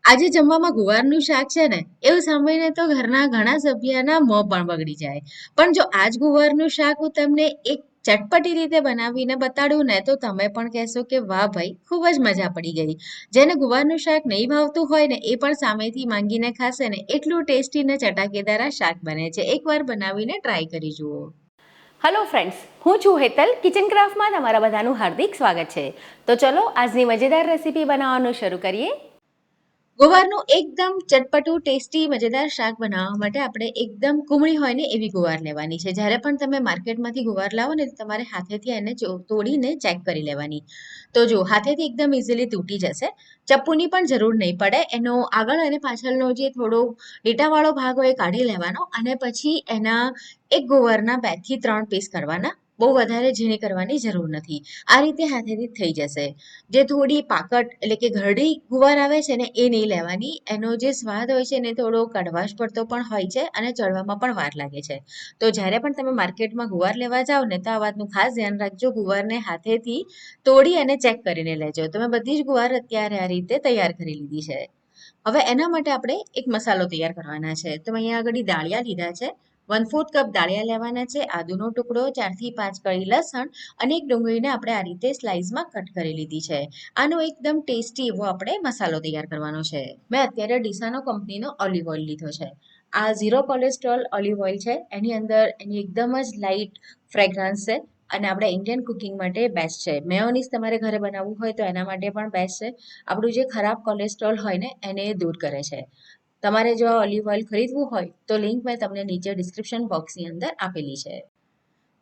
આજે જમવામાં ગુવારનું શાક છે ને એવું સાંભળીને તો ઘરના ઘણા સભ્યના મોં પણ બગડી જાય. પણ જો આજ ગુવારનું શાક હું તમને એક ચટપટી રીતે બનાવીને બતાડું ને તો તમે પણ કહેશો કે વાહ ભાઈ ખૂબ જ મજા પડી ગઈ. જેને ગુવારનું શાક નહીં ભાવતું હોય ને એ પણ સામેથી માંગીને ખાશે ને એટલું ટેસ્ટી ને ચટાકેદાર આ શાક બને છે. એકવાર બનાવીને ટ્રાય કરી જુઓ. હલો ફ્રેન્ડ્સ, હું છું હેતલ. કિચન ક્રાફ્ટમાં તમારા બધાનું હાર્દિક સ્વાગત છે. તો ચલો આજની મજેદાર રેસીપી બનાવવાનું શરૂ કરીએ. ગુવારનું એકદમ ચટપટું ટેસ્ટી મજેદાર શાક બનાવવા માટે આપણે એકદમ કુમળી હોય ને એવી ગુવાર લેવાની છે. જ્યારે પણ તમે માર્કેટમાંથી ગુવાર લાવો ને તમારે હાથેથી એને તોડીને ચેક કરી લેવાની. તો જો હાથેથી એકદમ ઇઝીલી તૂટી જશે. ચપ્પુની પણ જરૂર નહીં પડે. એનો આગળ અને પાછળનો જે થોડો લીટાવાળો ભાગ હોય એ કાઢી લેવાનો અને પછી એના એક ગુવારના 2 થી 3 પીસ કરવાના. બહુ વધારે ઝીણી કરવાની જરૂર નથી. આ રીતે હાથેથી થઈ જશે. જે થોડી પાકટ એટલે કે ઘરડી ગુવાર આવે છે ને એ નહીં લેવાની. એનો જે સ્વાદ હોય છે ને થોડો કડવાશ પડતો પણ હોય છે અને ચડવામાં પણ વાર લાગે છે. તો જ્યારે પણ તમે માર્કેટમાં ગુવાર લેવા જાઓ ને તો આ વાતનું ખાસ ધ્યાન રાખજો. ગુવારને હાથેથી તોડી અને ચેક કરીને લેજો. તમે બધી જ ગુવાર અત્યારે આ રીતે તૈયાર કરી લીધી છે. હવે એના માટે આપણે એક મસાલો તૈયાર કરવાના છે. તો અહીંયા આગળ દાળિયા લીધા છે. 1/4 કપ દાળિયા લેવાના છે. આદુનો ટુકડો, 4 થી 5 કળી લસણ અને એક ડુંગળીને આપણે આ રીતે સ્લાઇસમાં કટ કરી લીધી છે. આનો એકદમ ટેસ્ટી એવો આપણે મસાલો તૈયાર કરવાનો છે. મેં અત્યારે ડીસાનો કંપનીનો ઓલિવ ઓઇલ લીધો છે. આ 0 કોલેસ્ટ્રોલ ઓલિવ ઓઇલ છે. એની અંદર એની એકદમ જ લાઇટ ફ્રેગ્રન્સ છે અને આપણે ઇન્ડિયન કુકિંગ માટે બેસ્ટ છે. મેયોનીઝ તમારે ઘરે બનાવવું હોય તો એના માટે પણ બેસ્ટ છે. આપણું જે ખરાબ કોલેસ્ટ્રોલ હોય ને એને દૂર કરે છે. તમારે જો ઓલિવ ઓઇલ ખરીદવું હોય તો લિંક મેં તમને નીચે ડિસ્ક્રિપ્શન બોક્સની અંદર આપેલી છે.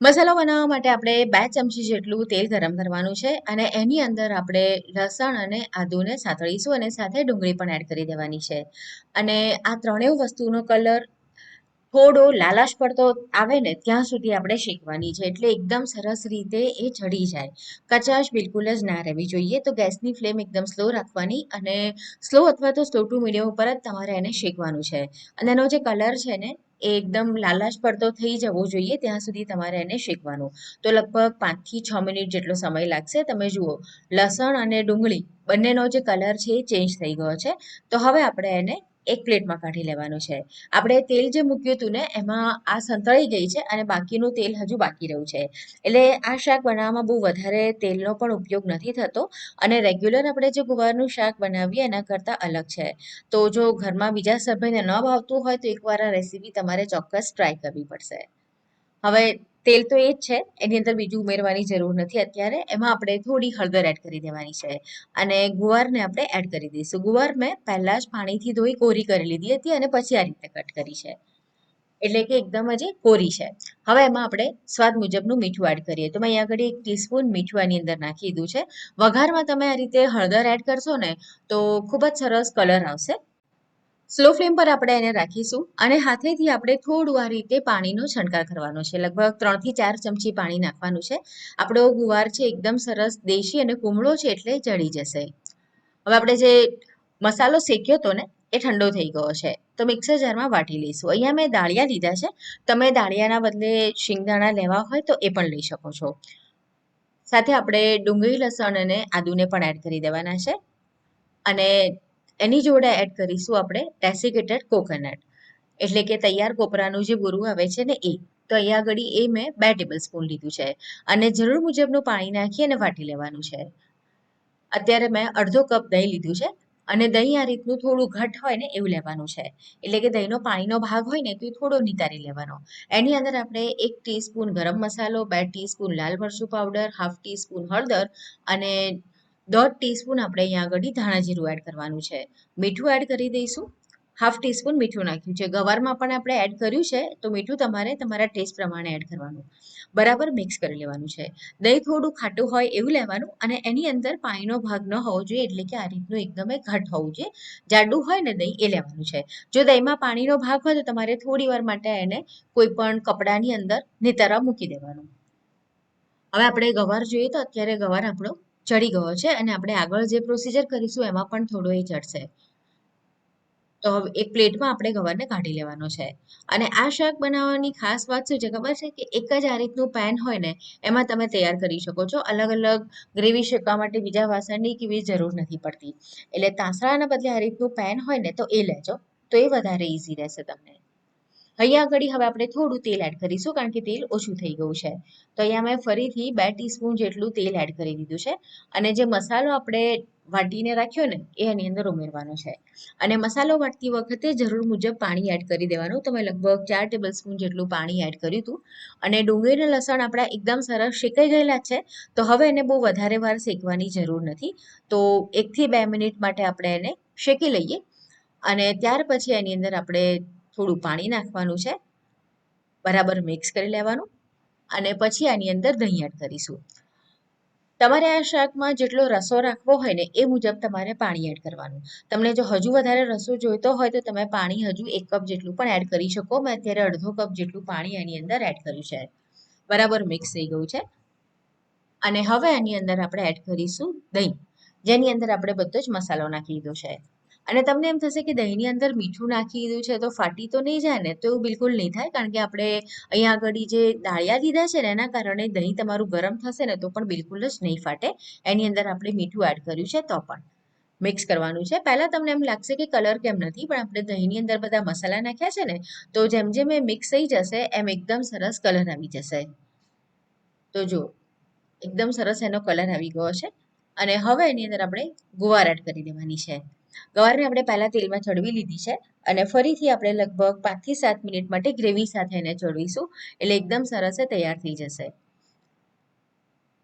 મસાલો બનાવવા માટે આપણે 2 ચમચી જેટલું તેલ ગરમ કરવાનું છે અને એની અંદર આપણે લસણ અને આદુને સાતળીશું અને સાથે ડુંગળી પણ એડ કરી દેવાની છે. અને આ ત્રણેય વસ્તુનો કલર થોડો લાલાશ પડતો આવે ને ત્યાં સુધી આપણે શેકવાની છે. એટલે એકદમ સરસ રીતે એ ચડી જાય. કચાશ બિલકુલ જ ના રહેવી જોઈએ. તો ગેસની ફ્લેમ એકદમ સ્લો રાખવાની અને સ્લો અથવા તો સ્લો ટુ મીડિયમ ઉપર જ તમારે એને શેકવાનું છે. અને એનો જે કલર છે ને એ એકદમ લાલાશ પડતો થઈ જવો જોઈએ ત્યાં સુધી તમારે એને શેકવાનું. તો લગભગ 5 થી 6 મિનિટ જેટલો સમય લાગશે. તમે જુઓ લસણ અને ડુંગળી બંનેનો જે કલર છે એ ચેન્જ થઈ ગયો છે. તો હવે આપણે એને એક પ્લેટમાં કાઢી લેવાનું છે. આપણે તેલ જે મૂક્યું હતું ને એમાં આ સંતળાઈ ગઈ છે અને બાકીનું તેલ હજુ બાકી રહ્યું છે. એટલે આ શાક બનાવવામાં બહુ વધારે તેલનો પણ ઉપયોગ નથી થતો અને રેગ્યુલર આપણે જે ગુવારનું શાક બનાવીએ એના કરતાં અલગ છે. તો જો ઘરમાં બીજા સભ્યને ન ભાવતું હોય તો એકવાર આ રેસીપી તમારે ચોક્કસ ટ્રાય કરવી પડશે. હવે તેલ તો એ જ છે. એની અંદર બીજું ઉમેરવાની જરૂર નથી અત્યારે. એમાં આપણે થોડી હળદર એડ કરી દેવાની છે અને ગુવારને આપણે એડ કરી દઈશું. ગુવાર મેં પહેલા જ પાણીથી ધોઈ કોરી કરી લીધી હતી અને પછી આ રીતે કટ કરી છે. એટલે કે એકદમ જ એ કોરી છે. હવે એમાં આપણે સ્વાદ મુજબનું મીઠું એડ કરીએ. તો મેં અહીંયા આગળ 1 ટીસ્પૂન મીઠું આની અંદર નાખી દીધું છે. વઘારમાં તમે આ રીતે હળદર એડ કરશો ને તો ખૂબ જ સરસ કલર આવશે. સ્લો ફ્લેમ પર આપણે એને રાખીશું અને હાથેથી આપણે થોડું આ રીતે પાણીનો છંટકાવ કરવાનો છે. લગભગ 3 થી 4 ચમચી પાણી નાખવાનું છે. આપણો ગુવાર છે એકદમ સરસ દેશી અને કુમળો છે એટલે ચડી જશે. હવે આપણે જે મસાલો શેક્યો હતો ને એ ઠંડો થઈ ગયો છે. તો મિક્સર જારમાં વાટી લઈશું. અહીંયા મેં દાળિયા લીધા છે. તમે દાળિયાના બદલે શિંગદાણા લેવા હોય તો એ પણ લઈ શકો છો. સાથે આપણે ડુંગળી, લસણ અને આદુને પણ એડ કરી દેવાના છે અને એની જોડે એડ કરીશું આપણે ડેસિકેટેડ કોકોનટ એટલે કે તૈયાર કોપરાનું જે બુરું આવે છે ને એ. તો અહીંયા આગળ એ મેં 2 ટેબલ સ્પૂન લીધું છે અને જરૂર મુજબનું પાણી નાખી અને વાટી લેવાનું છે. અત્યારે મેં અડધો કપ દહીં લીધું છે અને દહીં આ રીતનું થોડું ઘટ હોય ને એવું લેવાનું છે. એટલે કે દહીંનો પાણીનો ભાગ હોય ને તો એ થોડો નિતારી લેવાનો. એની અંદર આપણે 1 ટીસ્પૂન ગરમ મસાલો, 2 ટીસ્પૂન લાલ મરચું પાવડર, હાફ ટીસ્પૂન હળદર અને 1/2 ટીસ્પૂન આપણે અહીંયા આગળ ધાણા જીરું એડ કરવાનું છે. મીઠું એડ કરી દઈશું. હાફ ટીસ્પૂન મીઠું નાખ્યું છે. ગવારમાં પણ આપણે એડ કર્યું છે તો મીઠું તમારે તમારા ટેસ્ટ પ્રમાણે એડ કરવાનું. બરાબર મિક્સ કરી લેવાનું છે. દહીં થોડું ખાટું હોય એવું લેવાનું અને એની અંદર પાણીનો ભાગ ન હોવો જોઈએ. એટલે કે આ રીતનું એકદમ ઘટ હોવું જોઈએ. જાડું હોય ને દહીં એ લેવાનું છે. જો દહીંમાં પાણીનો ભાગ હોય તો તમારે થોડી વાર માટે એને કોઈ પણ કપડાની અંદર નિતારવા મૂકી દેવાનું. હવે આપણે ગવાર જોઈએ તો અત્યારે ગવાર આપણો ચડી ગયો છે અને આપણે આગળ જે પ્રોસીજર કરીશું એમાં પણ થોડો એ ચડશે. તો હવે એક પ્લેટમાં આપણે ગવારને કાઢી લેવાનો છે. અને આ શાક બનાવવાની ખાસ વાત શું છે ખબર છે કે એક જ આ રીતનું પેન હોય ને એમાં તમે તૈયાર કરી શકો છો. અલગ અલગ ગ્રેવી શેકવા માટે બીજા વાસણની કે એવી જરૂર નથી પડતી. એટલે તાંસળાના બદલે આ રીતનું પેન હોય ને તો એ લેજો, તો એ વધારે ઇઝી રહેશે તમને. અહીંયા આગળ હવે આપણે થોડું તેલ એડ કરીશું કારણ કે તેલ ઓછું થઈ ગયું છે. તો અહીંયા મેં ફરીથી 2 ટીસ્પૂન જેટલું તેલ એડ કરી દીધું છે. અને જે મસાલો આપણે વાટીને રાખ્યો ને એ એની અંદર ઉમેરવાનો છે. અને મસાલો વાટતી વખતે જરૂર મુજબ પાણી એડ કરી દેવાનું. તો મેં લગભગ 4 ટેબલસ્પૂન જેટલું પાણી એડ કર્યું હતું. અને ડુંગળી અને લસણ આપણા એકદમ સરસ શેકાઈ ગયેલા છે. તો હવે એને બહુ વધારે વાર શેકવાની જરૂર નથી. તો 1 થી 2 મિનિટ માટે આપણે એને શેકી લઈએ. અને ત્યાર પછી એની અંદર આપણે થોડું પાણી નાખવાનું છે, બરાબર મિક્સ કરી લેવાનું. અને પછી આની અંદર દહીં એડ કરીશું. તમારે આ શાકમાં જેટલો રસો રાખવો હોય ને એ મુજબ તમારે પાણી એડ કરવાનું. તમને જો હજુ વધારે રસો જોઈતો હોય તો તમે પાણી હજુ 1 કપ જેટલું પણ એડ કરી શકો. મેં અત્યારે અડધો કપ જેટલું પાણી એની અંદર એડ કર્યું છે. બરાબર મિક્સ થઈ ગયું છે. અને હવે આની અંદર આપણે એડ કરીશું દહીં, જેની અંદર આપણે બધો જ મસાલો નાખી દીધો છે. અને તમને એમ થશે કે દહીંની અંદર મીઠું નાખી દીધું છે તો ફાટી તો નહીં જાય ને? તો એવું બિલકુલ નહીં થાય, કારણ કે આપણે અહીંયા આગળ જે દાળિયા લીધા છે ને એના કારણે દહીં તમારું ગરમ થશે ને તો પણ બિલકુલ જ નહીં ફાટે. એની અંદર આપણે મીઠું એડ કર્યું છે તો પણ મિક્સ કરવાનું છે. પહેલાં તમને એમ લાગશે કે કલર કેમ નથી, પણ આપણે દહીંની અંદર બધા મસાલા નાખ્યા છે ને તો જેમ જેમ એ મિક્સ થઈ જશે એમ એકદમ સરસ કલર આવી જશે. તો જો એકદમ સરસ એનો કલર આવી ગયો છે. અને હવે એની અંદર આપણે ગુવાર એડ કરી દેવાની છે. ગવારને આપણે પહેલા તેલમાં ચડવી લીધી છે. અને ફરીથી આપણે લગભગ 5 થી 7 મિનિટ માટે ગ્રેવી સાથે એને ચડવીશું, એટલે એકદમ સરસ એ તૈયાર થઈ જશે.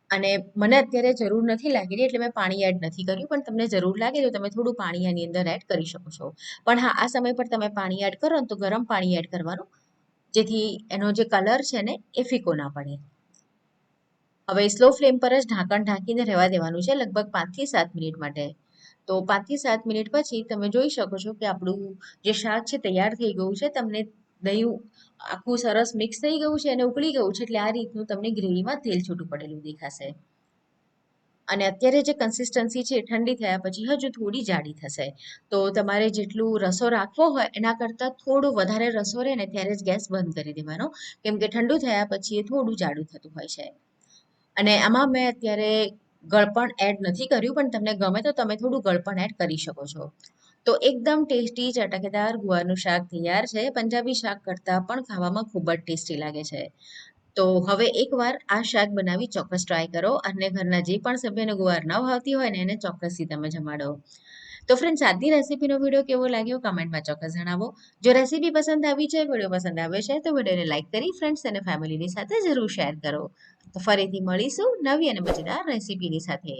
અને મને અત્યારે જરૂર નથી લાગી રહી એટલે મેં પાણી એડ નથી કર્યું, પણ તમને જરૂર લાગે તો તમે થોડું પાણી એની અંદર એડ કરી શકો છો. પણ હા, આ સમય પર તમે પાણી એડ કરો ને તો ગરમ પાણી એડ કરવાનું, જેથી એનો જે કલર છે ને એ ફીકો ના પડે. હવે સ્લો ફ્લેમ પર જ ઢાંકણ ઢાંકીને રહેવા દેવાનું છે લગભગ 5 થી 7 મિનિટ માટે. તો 5 થી 7 મિનિટ પછી તમે જોઈ શકો છો કે આપણું જે શાક છે તૈયાર થઈ ગયું છે. તમને દહીં આખું સરસ મિક્સ થઈ ગયું છે અને ઉકળી ગયું છે, એટલે આ રીતનું તમને ગ્રેવીમાં તેલ છૂટું પડેલું દેખાશે. અને અત્યારે જે કન્સિસ્ટન્સી છે એ ઠંડી થયા પછી હજુ થોડી જાડી થશે. તો તમારે જેટલું રસો રાખવો હોય એના કરતાં થોડું વધારે રસો રહે ને ત્યારે જ ગેસ બંધ કરી દેવાનો, કેમ કે ઠંડુ થયા પછી એ થોડું જાડું થતું હોય છે. અને આમાં મેં અત્યારે ગળપણ એડ નથી કર્યું, પણ તમને ગમે તો તમે થોડું ગળપણ એડ કરી શકો છો. તો એકદમ ટેસ્ટી ચટકદાર ગુવારનું શાક તૈયાર છે. પંજાબી શાક કરતાં પણ ખાવામાં ખૂબ જ ટેસ્ટી લાગે છે. તો હવે એકવાર આ શાક બનાવી ચોક્કસ ટ્રાય કરો અને ઘરના જે પણ સભ્યને ગુવાર ન ભાવતી હોય ને એને ચોક્કસથી તમે જમાડો. તો ફ્રેન્ડ્સ, આજની રેસીપીનો વિડીયો કેવો લાગ્યો કમેન્ટમાં ચોક્કસ જણાવો. જો રેસીપી પસંદ આવી છે, વિડીયો પસંદ આવે છે તો વિડીયોને લાઇક કરી ફ્રેન્ડ્સ અને ફેમિલીની સાથે જરૂર શેર કરો. તો ફરીથી મળીશું નવી અને મજેદાર રેસીપીની સાથે.